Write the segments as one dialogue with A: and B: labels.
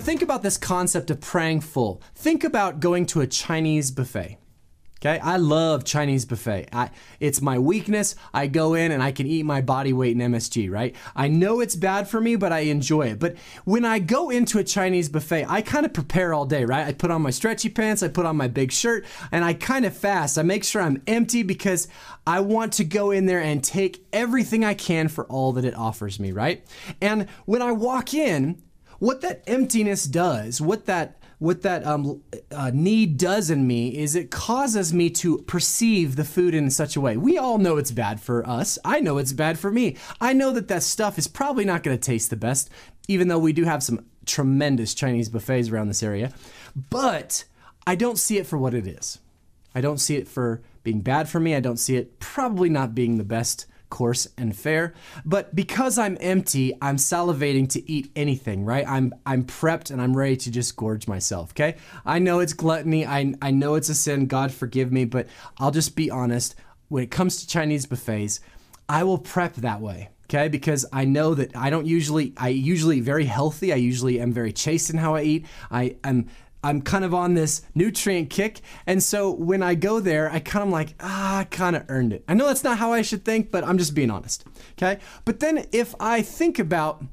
A: think about this concept of praying full. Think about going to a Chinese buffet. Okay, I love Chinese buffet. It's my weakness. I go in and I can eat my body weight in MSG, right? I know it's bad for me, but I enjoy it. But when I go into a Chinese buffet, I kind of prepare all day, right? I put on my stretchy pants, I put on my big shirt, and I kind of fast. I make sure I'm empty because I want to go in there and take everything I can for all that it offers me, right? And when I walk in, what that emptiness does, what that need does in me is it causes me to perceive the food in such a way. We all know it's bad for us. I know it's bad for me. I know that stuff is probably not going to taste the best, even though we do have some tremendous Chinese buffets around this area. But I don't see it for what it is. I don't see it for being bad for me. I don't see it probably not being the best course and fare, but because I'm empty, I'm salivating to eat anything, right? I'm prepped and I'm ready to just gorge myself, okay? I know it's gluttony, I know it's a sin, God forgive me, but I'll just be honest, when it comes to Chinese buffets, I will prep that way, okay? Because I know that I usually eat very healthy, I usually am very chaste in how I eat, I'm kind of on this nutrient kick. And so when I go there, I kind of like, I kind of earned it. I know that's not how I should think, but I'm just being honest. Okay. But then if I think about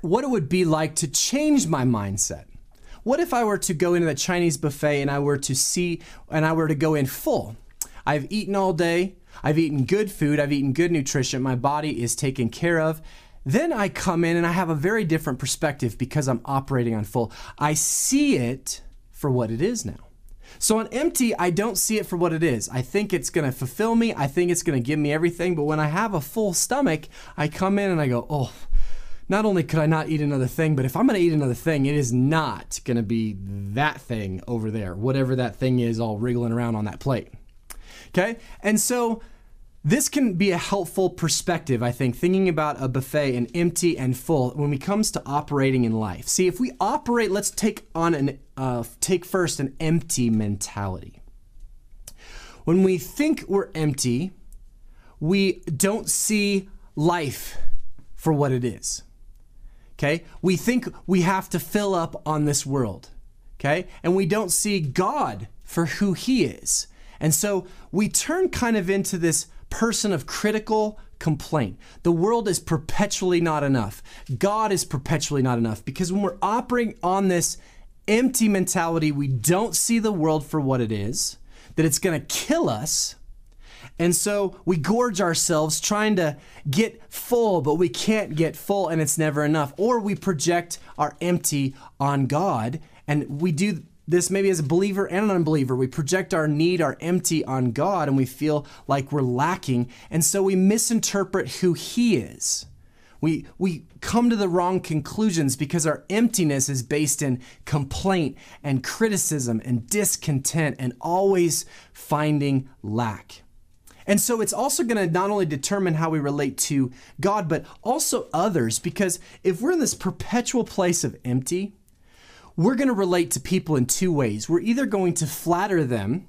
A: what it would be like to change my mindset, what if I were to go into the Chinese buffet and I were to go in full? I've eaten all day. I've eaten good food. I've eaten good nutrition. My body is taken care of. Then I come in and I have a very different perspective because I'm operating on full. I see it for what it is now. So on empty, I don't see it for what it is. I think it's going to fulfill me. I think it's going to give me everything. But when I have a full stomach, I come in and I go, oh, not only could I not eat another thing, but if I'm going to eat another thing, it is not going to be that thing over there, whatever that thing is all wriggling around on that plate. Okay? And so this can be a helpful perspective, I think, thinking about a buffet and empty and full when it comes to operating in life. See, if we operate, let's take first an empty mentality. When we think we're empty, we don't see life for what it is. Okay? We think we have to fill up on this world. Okay? And we don't see God for who He is. And so we turn kind of into this person of critical complaint. The world is perpetually not enough. God is perpetually not enough, because when we're operating on this empty mentality, we don't see the world for what it is, that it's going to kill us. And so we gorge ourselves trying to get full, but we can't get full and it's never enough. Or we project our empty on God, and we do this maybe as a believer and an unbeliever. We project our need, our empty on God, and we feel like we're lacking. And so we misinterpret who He is. We come to the wrong conclusions because our emptiness is based in complaint and criticism and discontent and always finding lack. And so it's also going to not only determine how we relate to God, but also others, because if we're in this perpetual place of empty, we're going to relate to people in two ways. We're either going to flatter them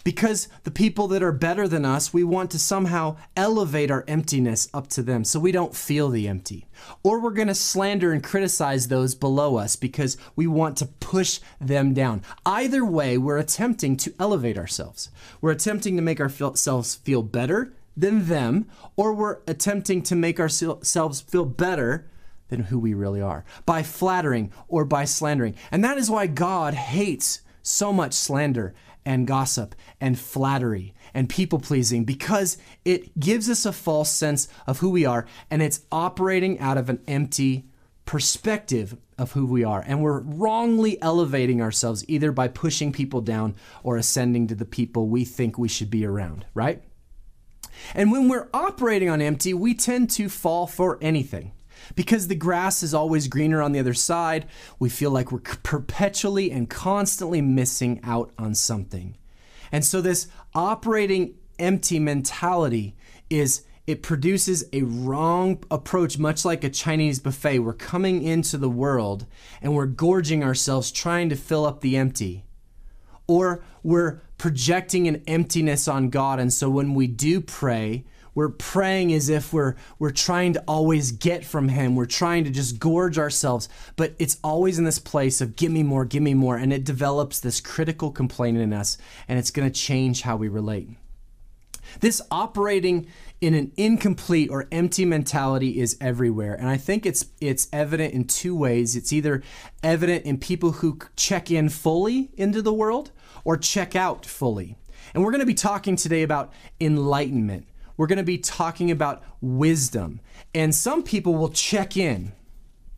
A: because the people that are better than us, we want to somehow elevate our emptiness up to them so we don't feel the empty. Or we're going to slander and criticize those below us because we want to push them down. Either way, we're attempting to elevate ourselves. We're attempting to make ourselves feel better than them, or we're attempting to make ourselves feel better than who we really are, by flattering or by slandering. And that is why God hates so much slander and gossip and flattery and people-pleasing, because it gives us a false sense of who we are, and it's operating out of an empty perspective of who we are. And we're wrongly elevating ourselves either by pushing people down or ascending to the people we think we should be around, right? And when we're operating on empty, we tend to fall for anything. Because the grass is always greener on the other side, we feel like we're perpetually and constantly missing out on something. And so this operating empty mentality it produces a wrong approach, much like a Chinese buffet. We're coming into the world and we're gorging ourselves trying to fill up the empty. Or we're projecting an emptiness on God, and so when we do pray, we're praying as if we're trying to always get from him. We're trying to just gorge ourselves, but it's always in this place of give me more, and it develops this critical complaint in us, and it's going to change how we relate. This operating in an incomplete or empty mentality is everywhere, and I think it's evident in two ways. It's either evident in people who check in fully into the world or check out fully. And we're going to be talking today about enlightenment. We're going to be talking about wisdom. And some people will check in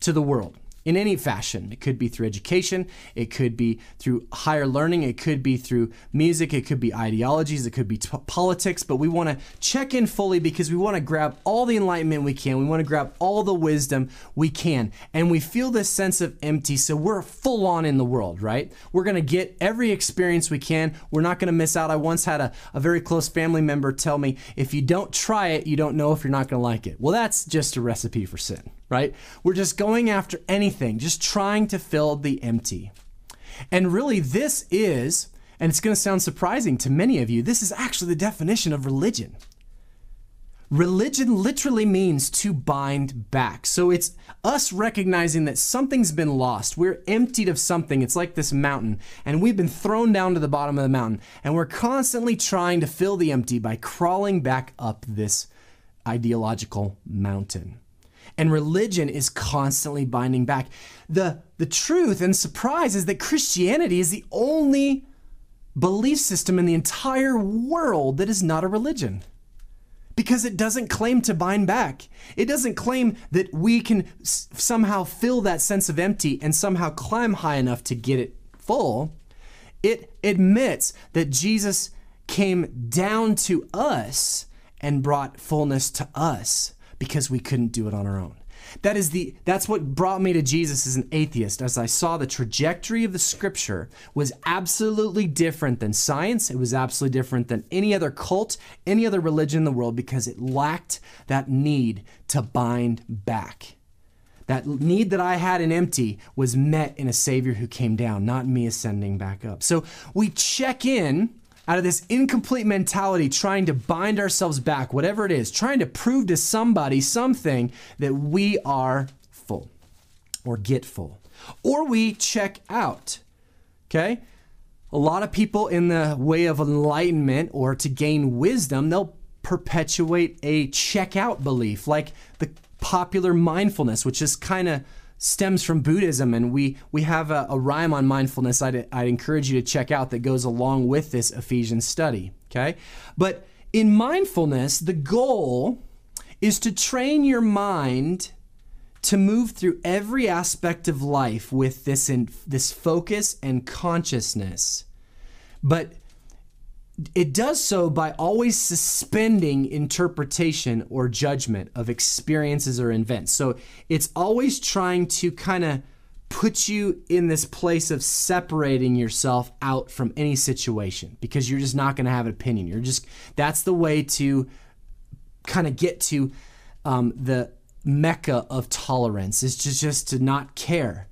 A: to the world in any fashion. It could be through education. It could be through higher learning. It could be through music. It could be ideologies. It could be politics. But we want to check in fully because we want to grab all the enlightenment we can. We want to grab all the wisdom we can. And we feel this sense of empty, so we're full on in the world, right? We're going to get every experience we can. We're not going to miss out. I once had a very close family member tell me, if you don't try it, you don't know if you're not going to like it. Well, that's just a recipe for sin, right? We're just going after anything, just trying to fill the empty. And really this is, and it's going to sound surprising to many of you, this is actually the definition of religion. Religion literally means to bind back. So it's us recognizing that something's been lost. We're emptied of something. It's like this mountain, and we've been thrown down to the bottom of the mountain, and we're constantly trying to fill the empty by crawling back up this ideological mountain. And religion is constantly binding back. The truth and surprise is that Christianity is the only belief system in the entire world that is not a religion. Because it doesn't claim to bind back. It doesn't claim that we can somehow fill that sense of empty and somehow climb high enough to get it full. It admits that Jesus came down to us and brought fullness to us because we couldn't do it on our own. That's what brought me to Jesus as an atheist, as I saw the trajectory of the scripture was absolutely different than science. It was absolutely different than any other cult, any other religion in the world, because it lacked that need to bind back. That need that I had in empty was met in a Savior who came down, not me ascending back up. So we check in out of this incomplete mentality, trying to bind ourselves back, whatever it is, trying to prove to somebody something that we are full or get full. Or we check out, okay? A lot of people in the way of enlightenment or to gain wisdom, they'll perpetuate a check out belief, like the popular mindfulness, which is kind of stems from Buddhism, and we have a rhyme on mindfulness I'd encourage you to check out that goes along with this Ephesians study, okay? But in mindfulness, the goal is to train your mind to move through every aspect of life with this focus and consciousness. But it does so by always suspending interpretation or judgment of experiences or events. So it's always trying to kind of put you in this place of separating yourself out from any situation because you're just not going to have an opinion. That's the way to kind of get to the mecca of tolerance, is just to not care.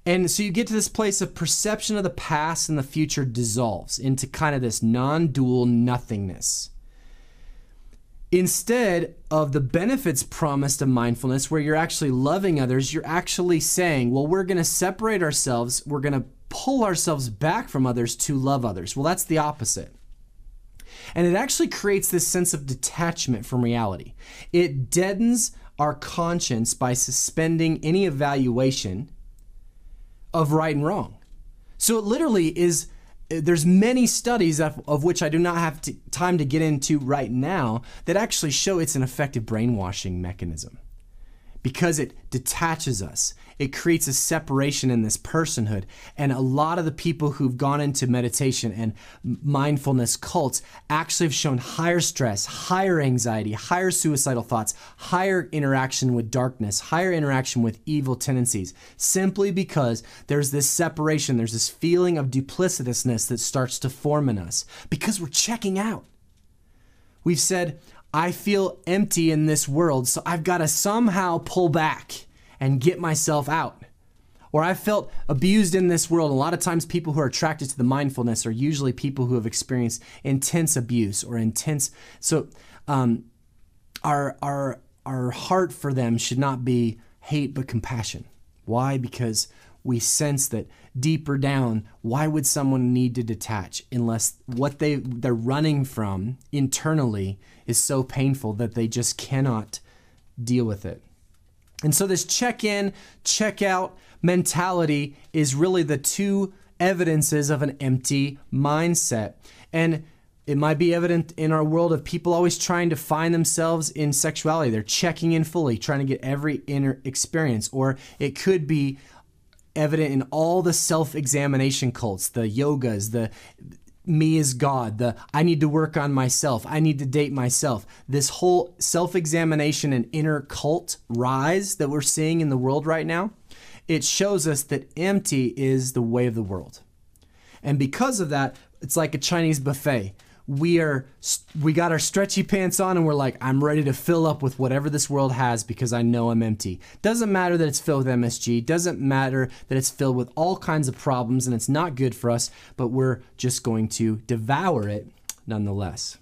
A: And so you get to this place of perception of the past and the future dissolves into kind of this non-dual nothingness. Instead of the benefits promised of mindfulness, where you're actually loving others, you're actually saying, well, we're going to separate ourselves. We're going to pull ourselves back from others to love others. Well, that's the opposite. And it actually creates this sense of detachment from reality. It deadens our conscience by suspending any evaluation of right and wrong. So it literally is, there's many studies of which I do not have time to get into right now that actually show it's an effective brainwashing mechanism because it detaches us. It creates a separation in this personhood. And a lot of the people who've gone into meditation and mindfulness cults actually have shown higher stress, higher anxiety, higher suicidal thoughts, higher interaction with darkness, higher interaction with evil tendencies, simply because there's this separation, there's this feeling of duplicitousness that starts to form in us because we're checking out. We've said, I feel empty in this world, so I've got to somehow pull back and get myself out. Or I felt abused in this world. A lot of times people who are attracted to the mindfulness are usually people who have experienced intense abuse or intense. So our heart for them should not be hate but compassion. Why? Because we sense that deeper down, why would someone need to detach unless what they're running from internally is so painful that they just cannot deal with it. And so this check-in, check-out mentality is really the two evidences of an empty mindset. And it might be evident in our world of people always trying to find themselves in sexuality. They're checking in fully, trying to get every inner experience. Or it could be evident in all the self-examination cults, the yogas, the me is God, the I need to work on myself, I need to date myself. This whole self-examination and inner cult rise that we're seeing in the world right now, it shows us that empty is the way of the world. And because of that, it's like a Chinese buffet. We got our stretchy pants on and we're like, I'm ready to fill up with whatever this world has because I know I'm empty. Doesn't matter that it's filled with MSG. Doesn't matter that it's filled with all kinds of problems and it's not good for us, but we're just going to devour it nonetheless.